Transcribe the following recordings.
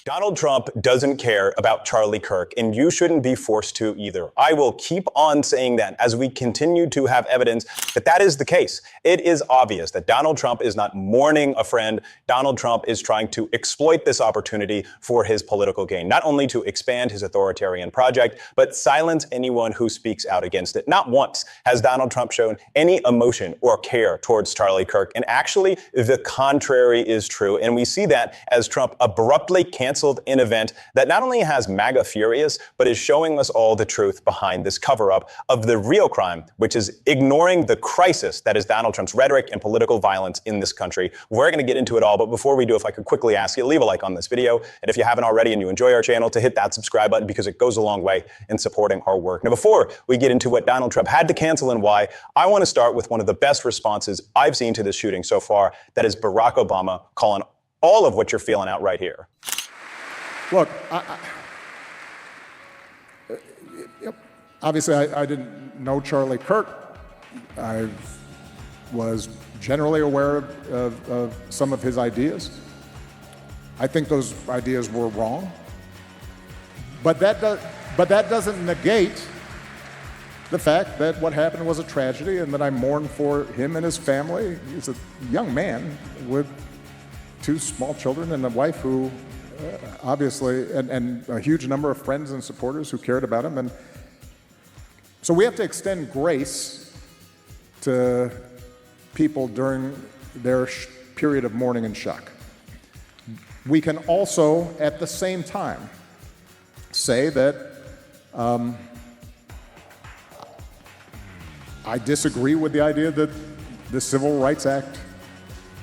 Donald Trump doesn't care about Charlie Kirk, and you shouldn't be forced to either. I will keep on saying that as we continue to have evidence that that is the case. It is obvious that Donald Trump is not mourning a friend. Donald Trump is trying to exploit this opportunity for his political gain, not only to expand his authoritarian project, but silence anyone who speaks out against it. Not once has Donald Trump shown any emotion or care towards Charlie Kirk, and actually the contrary is true. And we see that as Trump abruptly canceled an event that not only has MAGA furious, but is showing us all the truth behind this cover-up of the real crime, which is ignoring the crisis that is Donald Trump's rhetoric and political violence in this country. We're going to get into it all, but before we do, if I could quickly ask you, leave a like on this video, and if you haven't already and you enjoy our channel, to hit that subscribe button because it goes a long way in supporting our work. Now, before we get into what Donald Trump had to cancel and why, I want to start with one of the best responses I've seen to this shooting so far, that is Barack Obama calling all of what you're feeling out right here. Look, obviously I didn't know Charlie Kirk. I was generally aware of some of his ideas. I think those ideas were wrong. But that doesn't negate the fact that what happened was a tragedy and that I mourn for him and his family. He's a young man with 2 small children and a wife who obviously, and a huge number of friends and supporters who cared about him. And so we have to extend grace to people during their period of mourning and shock. We can also, at the same time, say that I disagree with the idea that the Civil Rights Act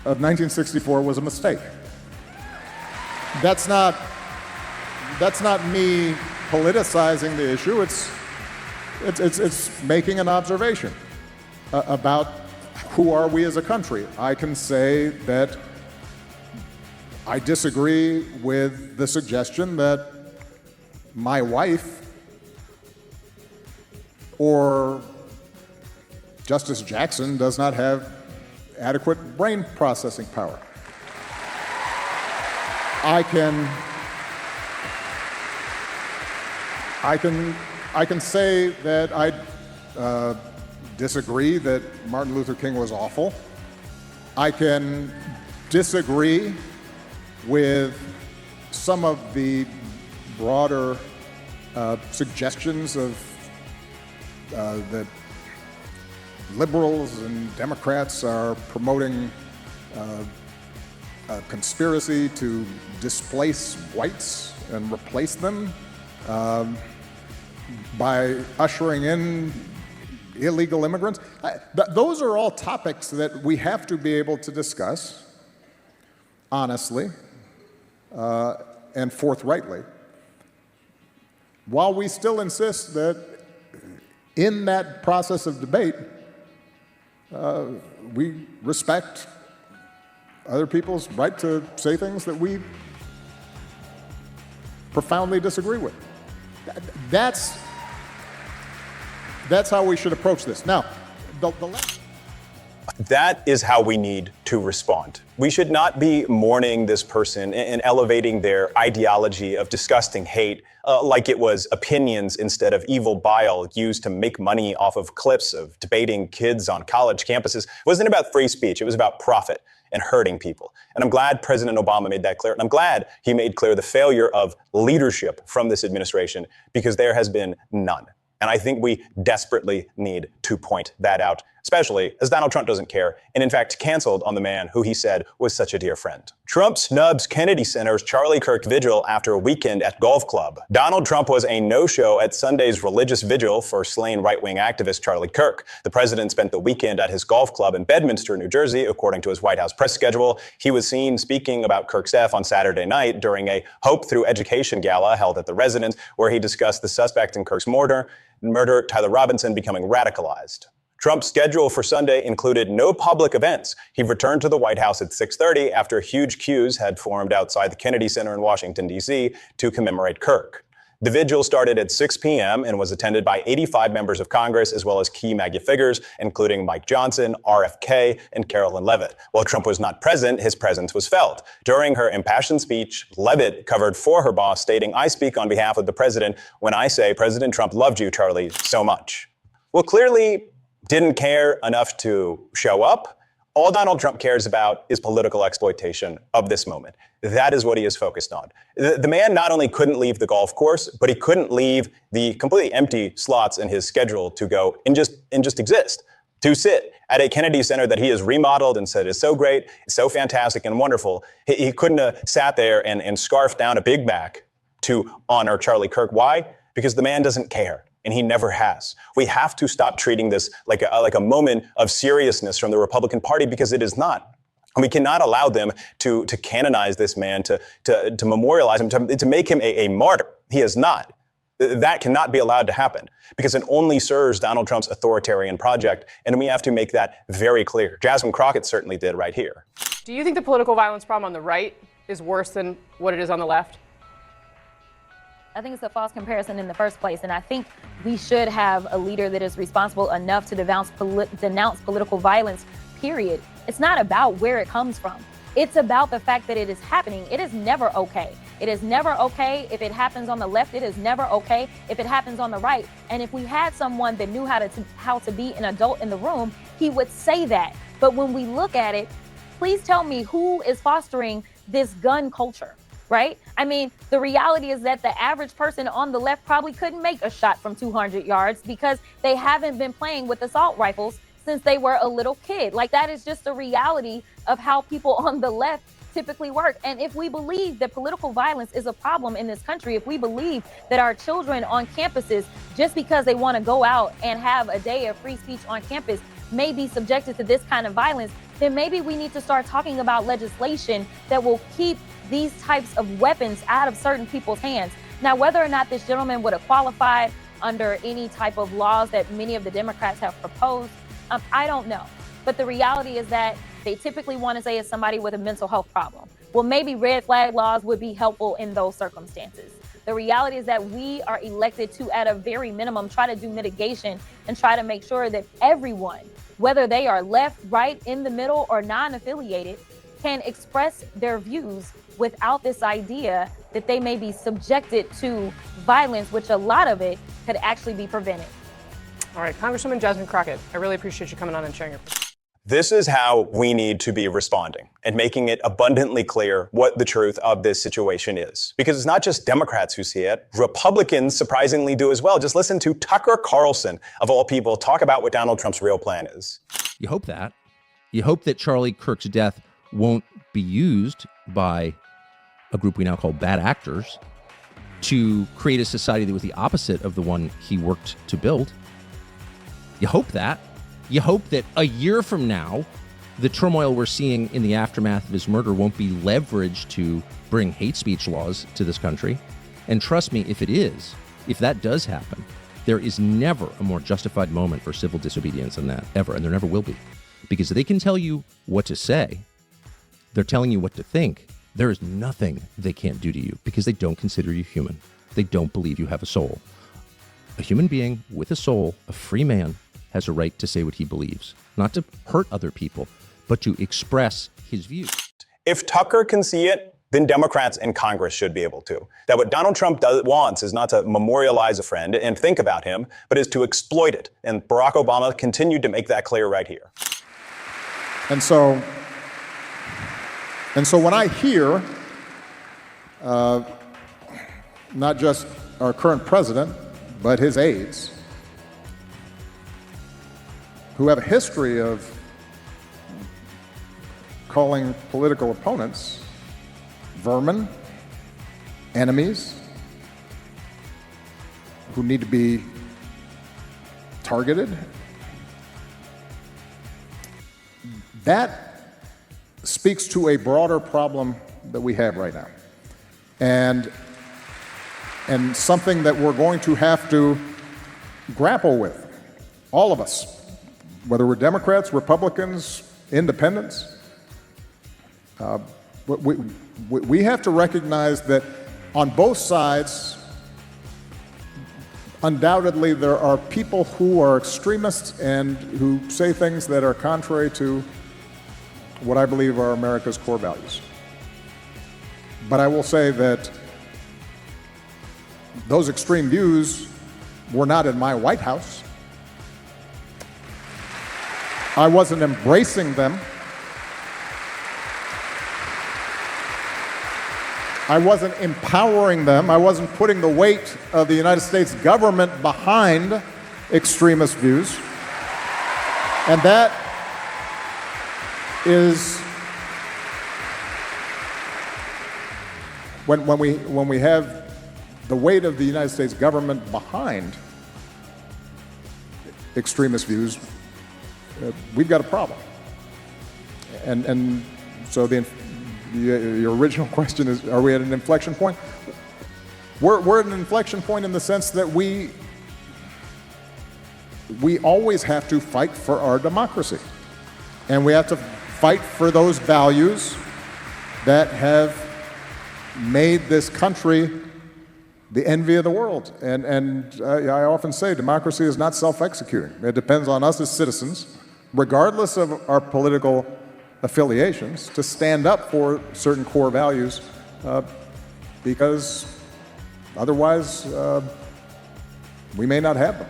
of 1964 was a mistake. That's not me politicizing the issue. It's making an observation about who are we as a country. I can say that I disagree with the suggestion that my wife or Justice Jackson does not have adequate brain processing power. I can say that I disagree that Martin Luther King was awful. I can disagree with some of the broader suggestions of that liberals and Democrats are promoting a conspiracy to displace whites and replace them by ushering in illegal immigrants. Those are all topics that we have to be able to discuss honestly and forthrightly, while we still insist that in that process of debate, we respect other people's right to say things that we profoundly disagree with. That's how we should approach this. Now, that is how we need to respond. We should not be mourning this person and elevating their ideology of disgusting hate like it was opinions instead of evil bile used to make money off of clips of debating kids on college campuses. It wasn't about free speech. It was about profit and hurting people. And I'm glad President Obama made that clear. And I'm glad he made clear the failure of leadership from this administration, because there has been none. And I think we desperately need to point that out, especially as Donald Trump doesn't care and, in fact, canceled on the man who he said was such a dear friend. Trump snubs Kennedy Center's Charlie Kirk vigil after a weekend at golf club. Donald Trump was a no-show at Sunday's religious vigil for slain right-wing activist Charlie Kirk. The president spent the weekend at his golf club in Bedminster, New Jersey, according to his White House press schedule. He was seen speaking about Kirk's death on Saturday night during a Hope Through Education gala held at the residence, where he discussed the suspect in Kirk's murder, Tyler Robinson, becoming radicalized. Trump's schedule for Sunday included no public events. He returned to the White House at 6:30 after huge queues had formed outside the Kennedy Center in Washington, D.C. to commemorate Kirk. The vigil started at 6 p.m. and was attended by 85 members of Congress, as well as key MAGA figures, including Mike Johnson, RFK, and Carolyn Leavitt. While Trump was not present, his presence was felt. During her impassioned speech, Leavitt covered for her boss, stating, "I speak on behalf of the president when I say President Trump loved you, Charlie, so much." Well, clearly didn't care enough to show up. All Donald Trump cares about is political exploitation of this moment. That is what he is focused on. The man not only couldn't leave the golf course, but he couldn't leave the completely empty slots in his schedule to go and just exist, to sit at a Kennedy Center that he has remodeled and said is so great, so fantastic and wonderful. He couldn't have sat there and scarfed down a Big Mac to honor Charlie Kirk. Why? Because the man doesn't care. And he never has. We have to stop treating this like a moment of seriousness from the Republican Party, because it is not. And we cannot allow them to canonize this man, to memorialize him, to make him a martyr. He is not. That cannot be allowed to happen, because it only serves Donald Trump's authoritarian project. And we have to make that very clear. Jasmine Crockett certainly did right here. Do you think the political violence problem on the right is worse than what it is on the left? I think it's a false comparison in the first place. And I think we should have a leader that is responsible enough to denounce political violence, period. It's not about where it comes from. It's about the fact that it is happening. It is never okay. It is never okay if it happens on the left. It is never okay if it happens on the right. And if we had someone that knew how to be an adult in the room, he would say that. But when we look at it, please tell me who is fostering this gun culture? Right? I mean, the reality is that the average person on the left probably couldn't make a shot from 200 yards because they haven't been playing with assault rifles since they were a little kid. Like, that is just the reality of how people on the left typically work. And if we believe that political violence is a problem in this country, if we believe that our children on campuses, just because they want to go out and have a day of free speech on campus, may be subjected to this kind of violence, then maybe we need to start talking about legislation that will keep these types of weapons out of certain people's hands. Now, whether or not this gentleman would have qualified under any type of laws that many of the Democrats have proposed, I don't know. But the reality is that they typically want to say it's somebody with a mental health problem. Well, maybe red flag laws would be helpful in those circumstances. The reality is that we are elected to, at a very minimum, try to do mitigation and try to make sure that everyone, whether they are left, right, in the middle, or non-affiliated, can express their views without this idea that they may be subjected to violence, which a lot of it could actually be prevented. All right, Congresswoman Jasmine Crockett, I really appreciate you coming on and sharing your perspective. This is how we need to be responding and making it abundantly clear what the truth of this situation is. Because it's not just Democrats who see it. Republicans surprisingly do as well. Just listen to Tucker Carlson, of all people, talk about what Donald Trump's real plan is. You hope that. You hope that Charlie Kirk's death won't be used by a group we now call bad actors to create a society that was the opposite of the one he worked to build. You hope that. You hope that a year from now, the turmoil we're seeing in the aftermath of his murder won't be leveraged to bring hate speech laws to this country. And trust me, if it is, if that does happen, there is never a more justified moment for civil disobedience than that, ever. And there never will be. Because they can tell you what to say. They're telling you what to think. There is nothing they can't do to you because they don't consider you human. They don't believe you have a soul. A human being with a soul, a free man, has a right to say what he believes, not to hurt other people, but to express his views. If Tucker can see it, then Democrats in Congress should be able to. That what Donald Trump wants is not to memorialize a friend and think about him, but is to exploit it. And Barack Obama continued to make that clear right here. And so when I hear not just our current president, but his aides, who have a history of calling political opponents vermin, enemies, who need to be targeted, that speaks to a broader problem that we have right now. And something that we're going to have to grapple with, all of us, whether we're Democrats, Republicans, independents. We have to recognize that on both sides undoubtedly there are people who are extremists and who say things that are contrary to what I believe are America's core values. But I will say that those extreme views were not in my White House. I wasn't embracing them. I wasn't empowering them. I wasn't putting the weight of the United States government behind extremist views. And that is when we have the weight of the United States government behind extremist views, we've got a problem. And so your original question is, are we at an inflection point? We're at an inflection point in the sense that we always have to fight for our democracy. And we have to fight for those values that have made this country the envy of the world. And I often say democracy is not self-executing. It depends on us as citizens, regardless of our political affiliations, to stand up for certain core values, because otherwise we may not have them.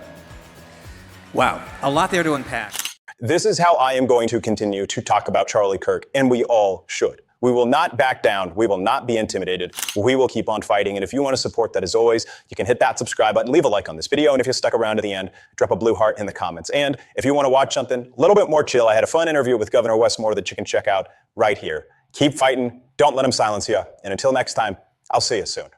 Wow, a lot there to unpack. This is how I am going to continue to talk about Charlie Kirk, and we all should. We will not back down. We will not be intimidated. We will keep on fighting. And if you want to support that, as always, you can hit that subscribe button, leave a like on this video. And if you stuck around to the end, drop a blue heart in the comments. And if you want to watch something a little bit more chill, I had a fun interview with Governor Westmore that you can check out right here. Keep fighting. Don't let them silence you. And until next time, I'll see you soon.